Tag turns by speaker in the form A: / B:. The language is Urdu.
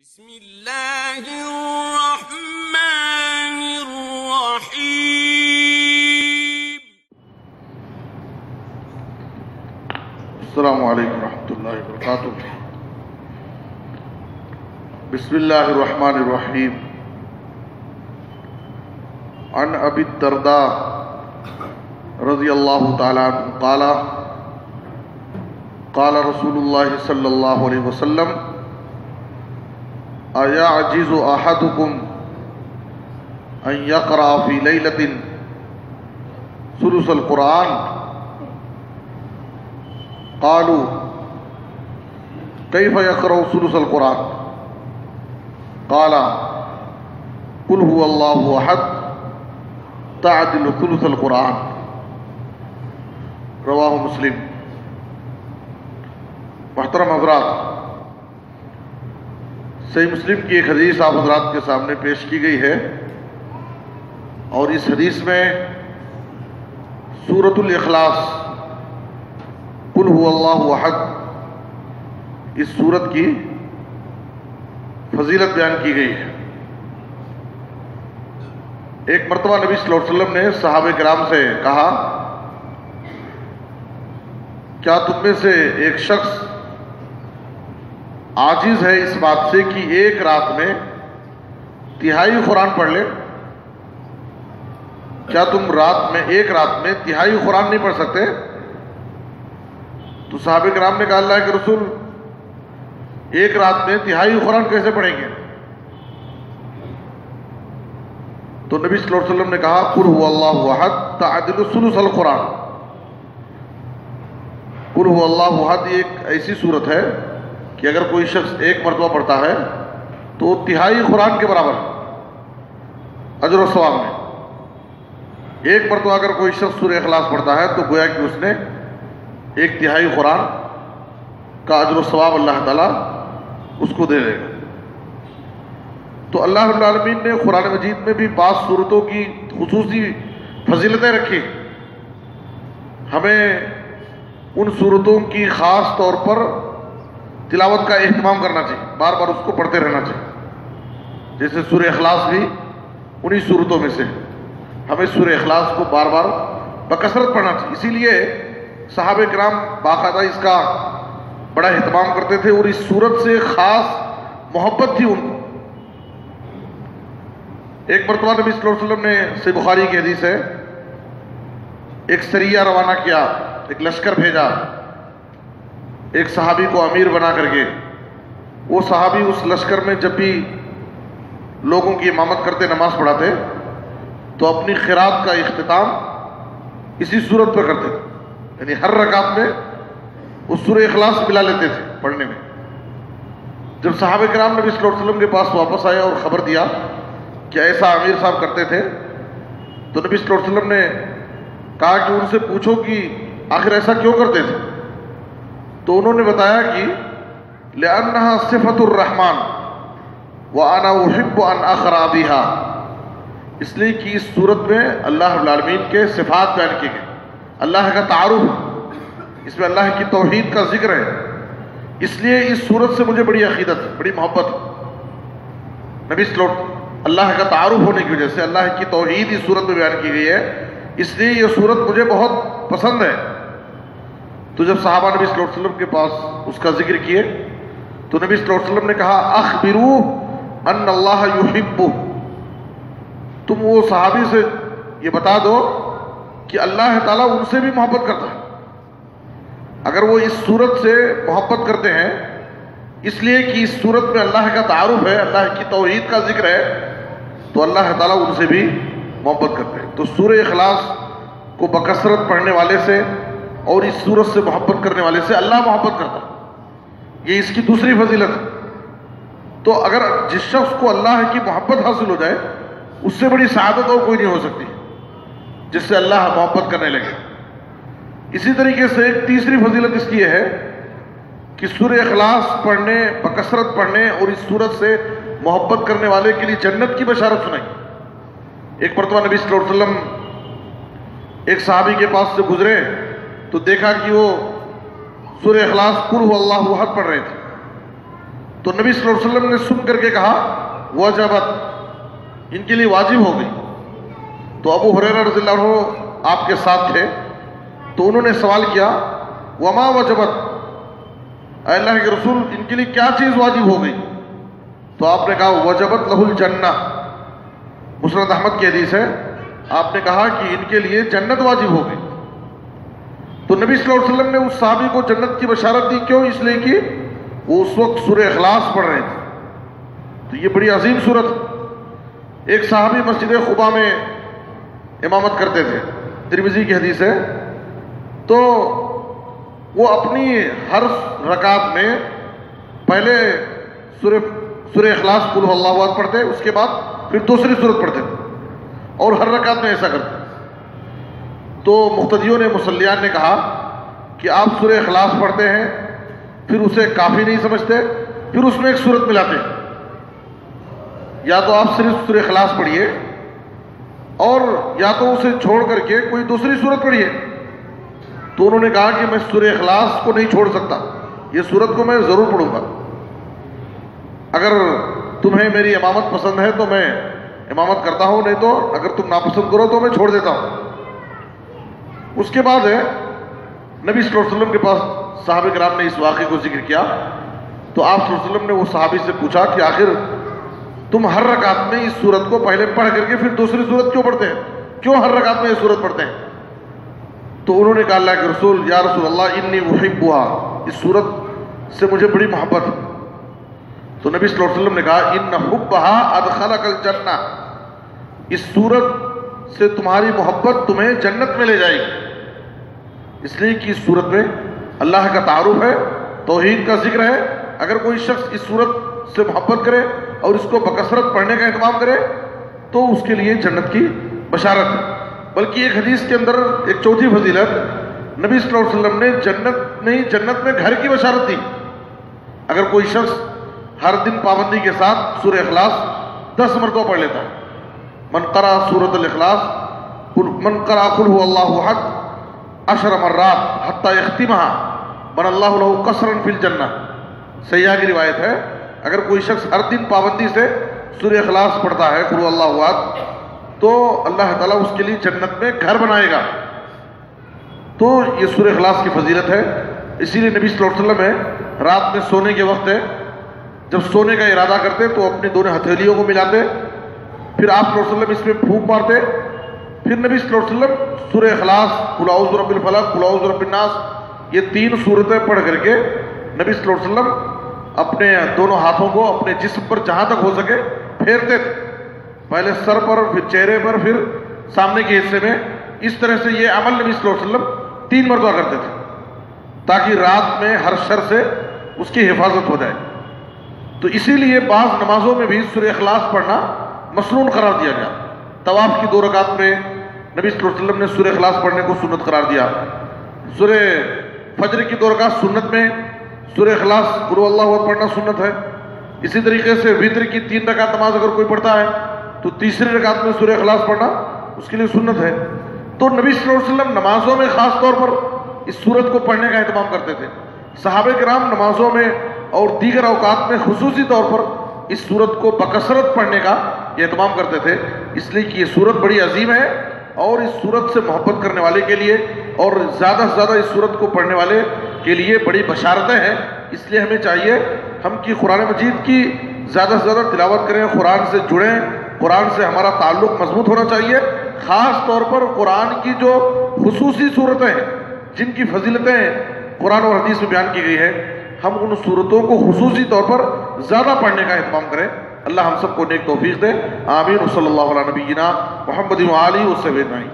A: بسم اللہ الرحمن الرحیم۔
B: السلام علیکم ورحمۃ اللہ وبرکاتہ۔ بسم اللہ الرحمن الرحیم۔ عن ابی الدرداء رضی اللہ تعالی عنہ قال قال رسول اللہ صلی اللہ علیہ وسلم أَيَعْجِزُ أَحَدُكُمْ أَنْ يَقْرَأَ فِي لَيْلَةٍ ثُلُثَ الْقُرْآنِ قالوا كيف يقرأ ثلث القرآن قال قل هو الله أحد تعدل ثلث القرآن رواہ مسلم۔ محترم حضرات، صحیح مسلم کی ایک حدیث آپ حضرات کے سامنے پیش کی گئی ہے، اور اس حدیث میں سورۃ الاخلاص قل هو اللہ احد اس سورت کی فضیلت بیان کی گئی ہے۔ ایک مرتبہ نبی صلی اللہ علیہ وسلم نے صحابہ کرام سے کہا، کیا تم میں سے ایک شخص عاجز ہے اس بات سے کہ ایک رات میں تہائی قرآن پڑھ لے؟ کیا تم ایک رات میں تہائی قرآن نہیں پڑھ سکتے؟ تو صحابہ کرام نے کہا، اللہ کے رسول، ایک رات میں تہائی قرآن کیسے پڑھیں گے؟ تو نبی صلی اللہ علیہ وسلم نے کہا، قل هو اللہ احد تعدل ثلث القرآن۔ قل هو اللہ احد ایک ایسی صورت ہے کہ اگر کوئی شخص ایک مرتبہ پڑھتا ہے تو تہائی قرآن کے برابر اجر و ثواب میں۔ ایک مرتبہ اگر کوئی شخص سورہ اخلاص پڑھتا ہے تو گویا کہ اس نے ایک تہائی قرآن کا اجر و ثواب اللہ تعالیٰ اس کو دے دے گا۔ تو اللہ رب العالمین نے قرآن مجید میں بھی بعض صورتوں کی خصوصی فضیلتیں رکھی، ہمیں ان صورتوں کی خاص طور پر تلاوت کا اہتمام کرنا چاہیے، بار بار اس کو پڑھتے رہنا چاہیے۔ جیسے سورہ اخلاص بھی انہی صورتوں میں سے، ہمیں سورہ اخلاص کو بار بار بکثرت پڑھنا چاہیے۔ اسی لیے صحابہ کرام باقاعدہ اس کا بڑا اہتمام کرتے تھے، اور اس صورت سے خاص محبت تھی ان کو۔ ایک مرتبہ نبی صلی اللہ علیہ وسلم نے، صحیح بخاری کی حدیث ہے، ایک سریہ روانہ کیا، ایک لشکر بھیجا ایک صحابی کو امیر بنا کر کے۔ وہ صحابی اس لشکر میں جب بھی لوگوں کی امامت کرتے، نماز پڑھاتے، تو اپنی قرات کا اختتام اسی صورت پر کرتے تھے، یعنی ہر رکعت میں وہ سورہ اخلاص ملا لیتے تھے پڑھنے میں۔ جب صحابہ کرام نبی صلی اللہ علیہ وسلم کے پاس واپس آیا اور خبر دیا کہ ایسا امیر صاحب کرتے تھے، تو نبی صلی اللہ علیہ وسلم نے کہا کہ ان سے پوچھو کہ آخر ایسا کیوں کرتے تھے؟ تو انہوں نے بتایا کہ لأنها صفت الرحمن وأنا أحب أن أقرأ بها، اس لیے کہ اس صورت میں اللہ رب العالمین کے صفات بیان کی گئے، اللہ کا تعارف، اس میں اللہ کی توحید کا ذکر ہے، اس لیے اس صورت سے مجھے بڑی عقیدت، بڑی محبت ہے۔ نبی صلی اللہ علیہ وسلم اللہ کا تعارف ہونے کی وجہ سے اللہ کی توحید اس صورت میں بیان کی گئی ہے، اس لیے یہ صورت مجھے بہت پسند ہے۔ تو جب صحابہ نبی صلی اللہ علیہ وسلم کے پاس اس کا ذکر کیے تو نبی صلی اللہ علیہ وسلم نے کہا، اخبروہ ان اللہ یحبہ، تم وہ صحابی سے یہ بتا دو کہ اللہ تعالیٰ ان سے بھی محبت کرتا ہے۔ اگر وہ اس صورت سے محبت کرتے ہیں اس لیے کہ اس صورت میں اللہ کا تعارف ہے، اللہ کی توحید کا ذکر ہے، تو اللہ تعالیٰ ان سے بھی محبت کرتے ہیں۔ تو سورہ اخلاص کو بکثرت پڑھنے والے سے اور اس صورت سے محبت کرنے والے سے اللہ محبت کرتا ہے، یہ اس کی دوسری فضیلت ہے۔ تو اگر جس شخص کو اللہ کی محبت حاصل ہو جائے، اس سے بڑی سعادت اور کوئی نہیں ہو سکتی جس سے اللہ محبت کرنے لگے۔ اسی طریقے سے ایک تیسری فضیلت اس کی یہ ہے کہ سورہ اخلاص پڑھنے، بکثرت پڑھنے اور اس صورت سے محبت کرنے والے کے لیے جنت کی بشارت سنائی۔ ایک مرتبہ نبی صلی اللہ علیہ وسلم ایک صحابی کے پاس سے گزرے تو دیکھا کہ وہ سورہ اخلاص قل هو اللہ احد پڑھ رہے تھے۔ تو نبی صلی اللہ علیہ وسلم نے سن کر کے کہا وجبت، ان کے لیے واجب ہو گئی۔ تو ابو ہریرہ رضی اللہ عنہ آپ کے ساتھ تھے، تو انہوں نے سوال کیا وما وجبت، اے اللہ کے رسول ان کے لیے کیا چیز واجب ہو گئی؟ تو آپ نے کہا وجبت لہ الجنہ، مسند احمد کی حدیث ہے، آپ نے کہا کہ ان کے لیے جنت واجب ہو گئی۔ تو نبی صلی اللہ علیہ وسلم نے اس صحابی کو جنت کی بشارت دی، کیوں؟ اس لیے کہ وہ اس وقت سورہ اخلاص پڑھ رہے تھے۔ تو یہ بڑی عظیم سورت۔ ایک صحابی مسجد قباء میں امامت کرتے تھے، ترمذی کی حدیث ہے، تو وہ اپنی ہر رکعت میں پہلے سورہ اخلاص قل هو اللہ احد پڑھتے، اس کے بعد پھر دوسری سورت پڑھتے اور ہر رکعت میں ایسا کرتے۔ تو مقتدیوں نے، مصلیان نے کہا کہ آپ سورہ اخلاص پڑھتے ہیں پھر اسے کافی نہیں سمجھتے، پھر اس میں ایک سورت ملاتے ہیں، یا تو آپ صرف سورہ اخلاص پڑھیے اور یا تو اسے چھوڑ کر کے کوئی دوسری سورت پڑھیے۔ تو انہوں نے کہا کہ میں سورہ اخلاص کو نہیں چھوڑ سکتا، یہ سورت کو میں ضرور پڑھوں گا۔ اگر تمہیں میری امامت پسند ہے تو میں امامت کرتا ہوں، نہیں تو اگر تم ناپسند کرو تو میں چھوڑ دیتا ہوں۔ اس کے بعد ہے نبی صلی اللہ علیہ وسلم کے پاس صحابہ کرام نے اس واقعے کو ذکر کیا، تو آپ صلی اللہ علیہ وسلم نے وہ صحابی سے پوچھا کہ آخر تم ہر رکعت میں اس سورت کو پہلے پڑھ کر کے پھر دوسری سورت کیوں پڑھتے ہیں؟ کیوں ہر رکعت میں یہ سورت پڑھتے ہیں؟ تو انہوں نے کہا اللہ کے رسول، یا رسول اللہ انی احبها، اس سورت سے مجھے بڑی محبت ہے۔ تو نبی صلی اللہ علیہ وسلم نے کہا ان حبها ادخلک الجنہ، اس سورت سے تمہاری محبت تمہیں جنت میں لے جائے گی، اس لیے کہ اس سورت میں اللہ کا تعارف ہے، توحید کا ذکر ہے۔ اگر کوئی شخص اس سورت سے محبت کرے اور اس کو بکثرت پڑھنے کا اہتمام کرے تو اس کے لیے جنت کی بشارت ہے۔ بلکہ ایک حدیث کے اندر ایک چوتھی فضیلت، نبی صلی اللہ علیہ وسلم نے جنت میں گھر کی بشارت دی۔ اگر کوئی شخص ہر دن پابندی کے ساتھ سورہ اخلاص 10 مرتبہ پڑھ لیتا ہے، من قرأ سورۃ الاخلاص، من قرأ قل هو اللہ احد 10 مرات حتی یختمها بنى اللہ له قصرا فی الجنہ، سیاح کی روایت ہے، اگر کوئی شخص ہر دن پابندی سے سورہ اخلاص پڑھتا ہے قل هو اللہ احد، تو اللہ تعالیٰ اس کے لیے جنت میں گھر بنائے گا۔ تو یہ سورہ اخلاص کی فضیلت ہے۔ اسی لیے نبی صلی اللہ علیہ وسلم ہے رات میں سونے کے وقت ہے، جب سونے کا ارادہ کرتے تو اپنی دونوں ہتھیلیوں کو ملاتے، پھر آپ صلی اللہ علیہ وسلم اس میں پھونک مارتے، پھر نبی صلی اللہ علیہ وسلم سورہ اخلاص، قل اعوذ برب الفلق، قل اعوذ برب الناس، یہ 3 سورتیں پڑھ کر کے نبی صلی اللہ علیہ وسلم اپنے دونوں ہاتھوں کو اپنے جسم پر جہاں تک ہو سکے پھیرتے تھے، پہلے سر پر، پھر چہرے پر، پھر سامنے کے حصے میں۔ اس طرح سے یہ عمل نبی صلی اللہ علیہ وسلم 3 مرتبہ کرتے تھے تاکہ رات میں ہر شر سے اس کی حفاظت ہو جائے۔ تو اسی لیے بعض نمازوں میں بھی سورہ اخلاص پڑھنا مسنون قرار دیا گیا۔ طواف کی 2 رکعت میں نبی صلی اللہ علیہ وسلم نے سورہ اخلاص پڑھنے کو سنت قرار دیا۔ سورہ فجر کی 2 رکعت سنت میں سورہ اخلاص قل هو اللہ احد پڑھنا سنت ہے۔ اسی طریقے سے وتر کی 3 رکعت نماز اگر کوئی پڑھتا ہے تو تیسری رکعت میں سورہ اخلاص پڑھنا اس کے لیے سنت ہے۔ تو نبی صلی اللہ علیہ وسلم نمازوں میں خاص طور پر اس سورت کو پڑھنے کا اہتمام کرتے تھے۔ صحابہ کرام نمازوں میں اور دیگر اوقات میں خصوصی طور پر اس سورت کو بکثرت پڑھنے کا اہتمام کرتے تھے، اس لیے کہ یہ سورت بڑی عظیم ہے اور اس سورت سے محبت کرنے والے کے لیے اور زیادہ سے زیادہ اس سورت کو پڑھنے والے کے لیے بڑی بشارتیں ہیں۔ اس لیے ہمیں چاہیے ہم کی قرآن مجید کی زیادہ سے زیادہ تلاوت کریں، قرآن سے جڑیں، قرآن سے ہمارا تعلق مضبوط ہونا چاہیے۔ خاص طور پر قرآن کی جو خصوصی صورتیں ہیں جن کی فضیلتیں قرآن اور حدیث میں بیان کی گئی ہے، ہم ان صورتوں کو خصوصی طور پر زیادہ پڑھنے کا اہتمام کریں۔ اللہ ہم سب کو نیک توفیق دے، آمین۔ صلی اللہ علیہ نبینا محمد و آلہ و صحبہ اجمعین۔